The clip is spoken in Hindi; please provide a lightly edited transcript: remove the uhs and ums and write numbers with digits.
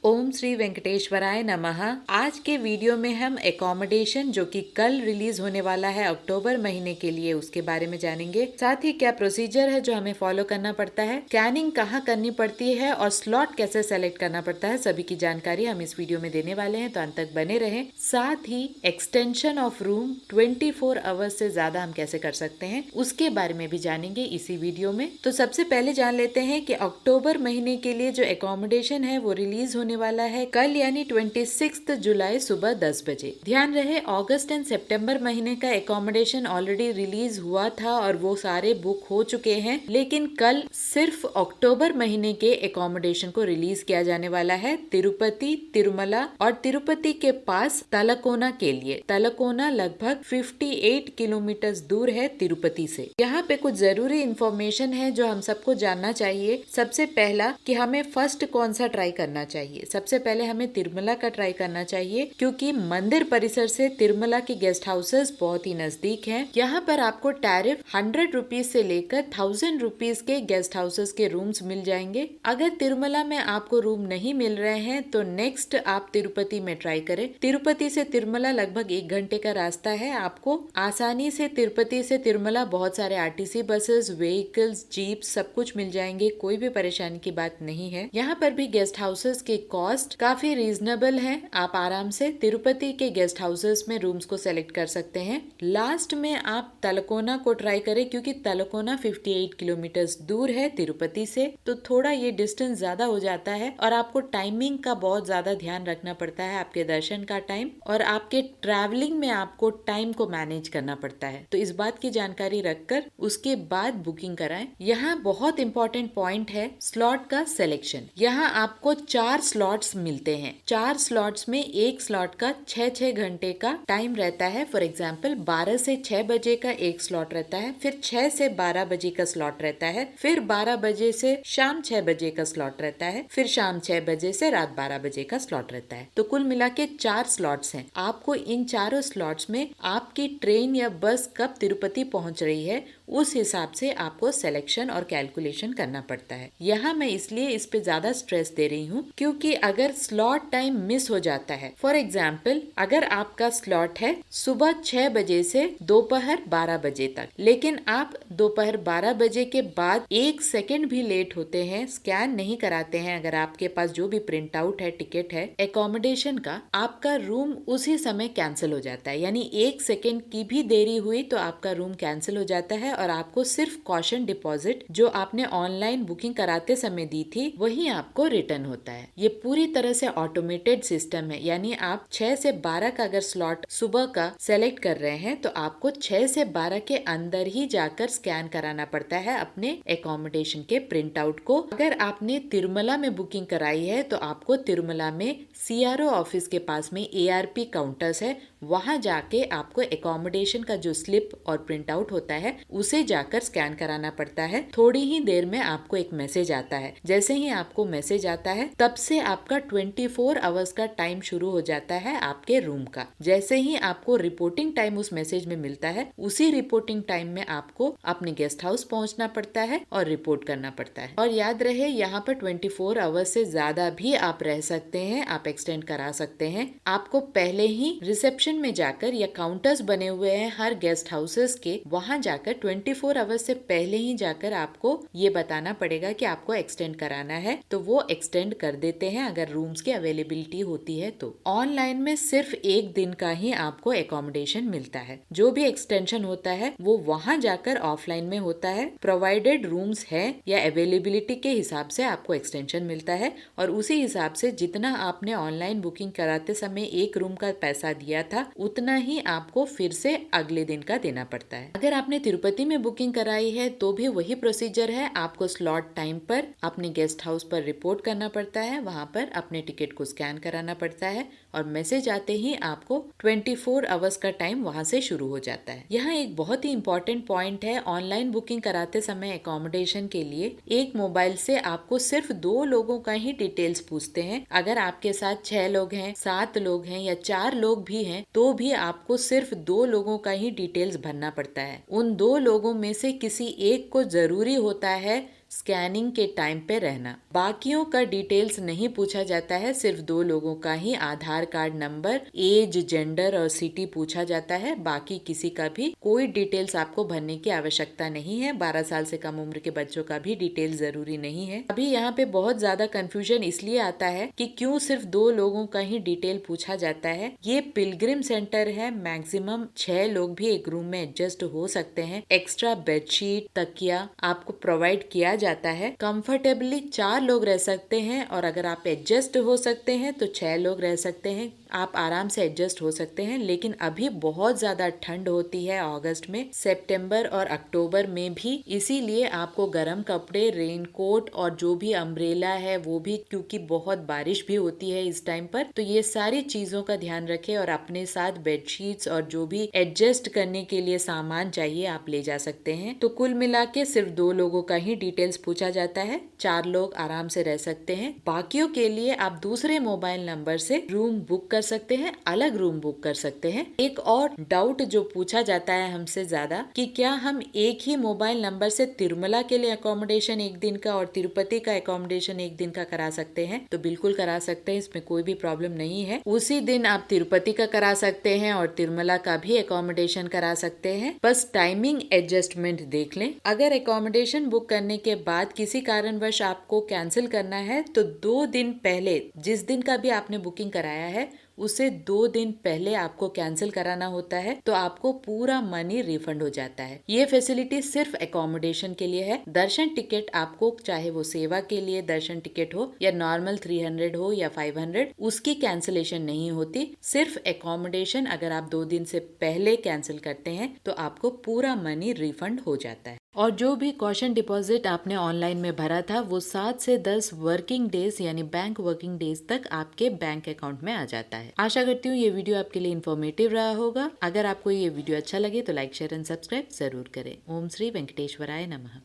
ओम श्री वेंकटेश्वराय नमः। आज के वीडियो में हम एकोमोडेशन जो कि कल रिलीज होने वाला है अक्टूबर महीने के लिए, उसके बारे में जानेंगे। साथ ही क्या प्रोसीजर है जो हमें फॉलो करना पड़ता है, स्कैनिंग कहाँ करनी पड़ती है और स्लॉट कैसे सेलेक्ट करना पड़ता है, सभी की जानकारी हम इस वीडियो में देने वाले हैं, तो अंत तक बने रहें। साथ ही एक्सटेंशन ऑफ रूम 24 आवर्स से ज्यादा हम कैसे कर सकते हैं, उसके बारे में भी जानेंगे इसी वीडियो में। तो सबसे पहले जान लेते हैं कि अक्टूबर महीने के लिए जो एकोमोडेशन है वो रिलीज होने वाला है कल, यानी 26 जुलाई सुबह 10 बजे। ध्यान रहे, अगस्त एंड सितंबर महीने का एकोमोडेशन ऑलरेडी रिलीज हुआ था और वो सारे बुक हो चुके हैं, लेकिन कल सिर्फ अक्टूबर महीने के एकोमोडेशन को रिलीज किया जाने वाला है तिरुपति, तिरुमला और तिरुपति के पास तलकोना के लिए। तलकोना लगभग 58 किलोमीटर दूर है तिरुपति से। यहाँ पे कुछ जरूरी इंफॉर्मेशन है जो हम सबको जानना चाहिए। सबसे पहला कि हमें फर्स्ट कौन सा ट्राई करना चाहिए। सबसे पहले हमें तिरुमला का ट्राई करना चाहिए, क्योंकि मंदिर परिसर से तिरुमला के गेस्ट हाउसेस बहुत ही नजदीक हैं। यहाँ पर आपको टैरिफ 100 रुपीज से लेकर 1000 रुपीज के गेस्ट हाउसेस के रूम्स मिल जाएंगे। अगर तिरुमला में आपको रूम नहीं मिल रहे हैं तो नेक्स्ट आप तिरुपति में ट्राई करें। तिरुपति से तिरुमला लगभग 1 घंटे का रास्ता है। आपको आसानी से तिरुपति से तिरुमला बहुत सारे आरटीसी बसेस, व्हीकल्स, जीप सब कुछ मिल जाएंगे। कोई भी परेशानी की बात नहीं है। यहाँ पर भी गेस्ट हाउसेस के कॉस्ट काफी रीजनेबल है। आप आराम से तिरुपति के गेस्ट हाउसेस में रूम्स को सेलेक्ट कर सकते हैं। लास्ट में आप तलकोना को ट्राई करें, क्योंकि तलकोना 58 किलोमीटर दूर है तिरुपति से, तो थोड़ा ये डिस्टेंस ज्यादा हो जाता है और आपको टाइमिंग का बहुत ज्यादा ध्यान रखना पड़ता है, आपके दर्शन का टाइम और आपके ट्रैवलिंग में आपको टाइम को मैनेज करना पड़ता है। तो इस बात की जानकारी रखकर उसके बाद बुकिंग कराएं। यहाँ बहुत इंपॉर्टेंट पॉइंट है स्लॉट का सिलेक्शन। यहाँ आपको 4 स्लॉट्स मिलते हैं। 4 स्लॉट्स में एक स्लॉट का 6-6 घंटे का टाइम रहता है। फॉर एग्जाम्पल 12 से 6 बजे का एक स्लॉट रहता है, फिर 6 से 12 बजे का स्लॉट रहता है, फिर 12 बजे से शाम 6 बजे का स्लॉट रहता है, फिर शाम 6 बजे से रात 12 बजे का स्लॉट रहता है। तो कुल मिला के 4 स्लॉट्स हैं। आपको इन चारों स्लॉट्स में आपकी ट्रेन या बस कब तिरुपति पहुंच रही है उस हिसाब से आपको सिलेक्शन और कैलकुलेशन करना पड़ता है। यहाँ मैं इसलिए इस पे ज्यादा स्ट्रेस दे रही हूँ, क्योंकि अगर स्लॉट टाइम मिस हो जाता है, फॉर एग्जाम्पल अगर आपका स्लॉट है सुबह 6 बजे से दोपहर 12 बजे तक, लेकिन आप दोपहर 12 बजे के बाद 1 सेकेंड भी लेट होते हैं, स्कैन नहीं कराते हैं, अगर आपके पास जो भी प्रिंट आउट है, टिकट है एकोमोडेशन का, आपका रूम उसी समय कैंसिल हो जाता है। यानी 1 सेकेंड की भी देरी हुई तो आपका रूम कैंसिल हो जाता है और आपको सिर्फ कॉशन डिपॉजिट जो आपने ऑनलाइन बुकिंग कराते समय दी थी वही आपको रिटर्न होता है। ये पूरी तरह से ऑटोमेटेड सिस्टम है। यानी आप 6 से 12 का अगर स्लॉट सुबह का सेलेक्ट कर रहे हैं तो आपको 6 से 12 के अंदर ही जाकर स्कैन कराना पड़ता है अपने एकोमोडेशन के प्रिंट आउट को। अगर आपने तिरुमला में बुकिंग कराई है तो आपको तिरुमला में CRO ऑफिस के पास में ARP काउंटर्स है, वहां जाके आपको एकोमोडेशन का जो स्लिप और प्रिंट आउट होता है उसे जाकर स्कैन कराना पड़ता है। थोड़ी ही देर में आपको एक मैसेज आता है। जैसे ही आपको मैसेज आता है तब से आपका 24 आवर्स का टाइम शुरू हो जाता है आपके रूम का। जैसे ही आपको रिपोर्टिंग टाइम उस मैसेज में मिलता है, उसी रिपोर्टिंग टाइम में आपको अपने गेस्ट हाउस पहुंचना पड़ता है और रिपोर्ट करना पड़ता है। और याद रहे, यहाँ पर 24 आवर्स से ज्यादा भी आप रह सकते हैं, आप एक्सटेंड करा सकते हैं। आपको पहले ही रिसेप्शन में जाकर या काउंटर्स बने हुए हैं हर गेस्ट हाउसेस के, वहां जाकर 24 आवर्स से पहले ही जाकर आपको ये बताना पड़ेगा कि आपको एक्सटेंड कराना है, तो वो एक्सटेंड कर देते हैं अगर रूम्स की अवेलेबिलिटी होती है। तो ऑनलाइन में सिर्फ 1 दिन का ही आपको एकोमोडेशन मिलता है। जो भी एक्सटेंशन होता है वो वहां जाकर ऑफलाइन में होता है। प्रोवाइडेड रूम्स है या अवेलेबिलिटी के हिसाब से आपको एक्सटेंशन मिलता है और उसी हिसाब से जितना आपने ऑनलाइन बुकिंग कराते समय 1 रूम का पैसा दिया था उतना ही आपको फिर से अगले दिन का देना पड़ता है। अगर आपने तिरुपति में बुकिंग कराई है तो भी वही प्रोसीजर है। आपको स्लॉट टाइम पर अपने गेस्ट हाउस पर रिपोर्ट करना पड़ता है, वहां पर अपने टिकट को स्कैन कराना पड़ता है और मैसेज आते ही आपको 24 आवर्स का टाइम वहां से शुरू हो जाता है। यहाँ एक बहुत ही इंपॉर्टेंट पॉइंट है, ऑनलाइन बुकिंग कराते समय एकोमोडेशन के लिए एक मोबाइल से आपको सिर्फ 2 लोगों का ही डिटेल्स पूछते हैं। अगर आपके साथ 6 लोग हैं, 7 लोग हैं या 4 लोग भी हैं तो भी आपको सिर्फ 2 लोगों का ही डिटेल्स भरना पड़ता है। उन 2 लोगों में से किसी एक को जरूरी होता है स्कैनिंग के टाइम पे रहना। बाकियों का डिटेल्स नहीं पूछा जाता है, सिर्फ 2 लोगों का ही आधार कार्ड नंबर, एज, जेंडर और सिटी पूछा जाता है। बाकी किसी का भी कोई डिटेल्स आपको भरने की आवश्यकता नहीं है। 12 साल से कम उम्र के बच्चों का भी डिटेल जरूरी नहीं है। अभी यहाँ पे बहुत ज्यादा कंफ्यूजन इसलिए आता है कि क्यों सिर्फ 2 लोगों का ही डिटेल पूछा जाता है। ये पिलग्रिम सेंटर है, मैक्सिमम 6 लोग भी एक रूम में एडजस्ट हो सकते हैं। एक्स्ट्रा बेडशीट, तकिया आपको प्रोवाइड किया जाता है। कंफर्टेबली 4 लोग रह सकते हैं और अगर आप एडजस्ट हो सकते हैं तो 6 लोग रह सकते हैं। आप आराम से एडजस्ट हो सकते हैं। लेकिन अभी बहुत ज्यादा ठंड होती है अगस्त में, सितंबर और अक्टूबर में भी, इसीलिए आपको गर्म कपड़े, रेनकोट और जो भी अम्ब्रेला है वो भी, क्योंकि बहुत बारिश भी होती है इस टाइम पर, तो ये सारी चीजों का ध्यान रखें और अपने साथ बेडशीट्स और जो भी एडजस्ट करने के लिए सामान चाहिए आप ले जा सकते हैं। तो कुल मिला के सिर्फ 2 लोगों का ही डिटेल्स पूछा जाता है। 4 लोग आराम से रह सकते हैं। बाकियों के लिए आप दूसरे मोबाइल नंबर से रूम बुक कर सकते हैं, अलग रूम बुक कर सकते हैं। एक और डाउट जो पूछा जाता है हमसे ज्यादा कि क्या हम एक ही मोबाइल नंबर से तिरुमला के लिए अकोमोडेशन 1 दिन का और तिरुपति का अकोमोडेशन 1 दिन का करा सकते हैं? तो बिल्कुल करा सकते हैं, इसमें कोई भी प्रॉब्लम नहीं है। उसी दिन आप तिरुपति का करा सकते हैं और तिरुमला का भी अकोमोडेशन करा सकते हैं। बस टाइमिंग एडजस्टमेंट देख लें। अगर अकोमोडेशन बुक करने के बाद किसी कारणवश आपको कैंसिल करना है तो 2 दिन पहले, जिस दिन का भी आपने बुकिंग कराया है उसे 2 दिन पहले आपको कैंसिल कराना होता है, तो आपको पूरा मनी रिफंड हो जाता है। ये फैसिलिटी सिर्फ अकोमोडेशन के लिए है। दर्शन टिकट आपको, चाहे वो सेवा के लिए दर्शन टिकट हो या नॉर्मल 300 हो या 500, उसकी कैंसिलेशन नहीं होती। सिर्फ अकोमोडेशन अगर आप 2 दिन से पहले कैंसिल करते हैं तो आपको पूरा मनी रिफंड हो जाता है। और जो भी कॉशन डिपॉजिट आपने ऑनलाइन में भरा था वो 7 से 10 वर्किंग डेज यानी बैंक वर्किंग डेज तक आपके बैंक अकाउंट में आ जाता है। आशा करती हूँ ये वीडियो आपके लिए इन्फॉर्मेटिव रहा होगा। अगर आपको ये वीडियो अच्छा लगे तो लाइक, शेयर एंड सब्सक्राइब जरूर करें। ओम श्री वेंकटेश्वराय नमः।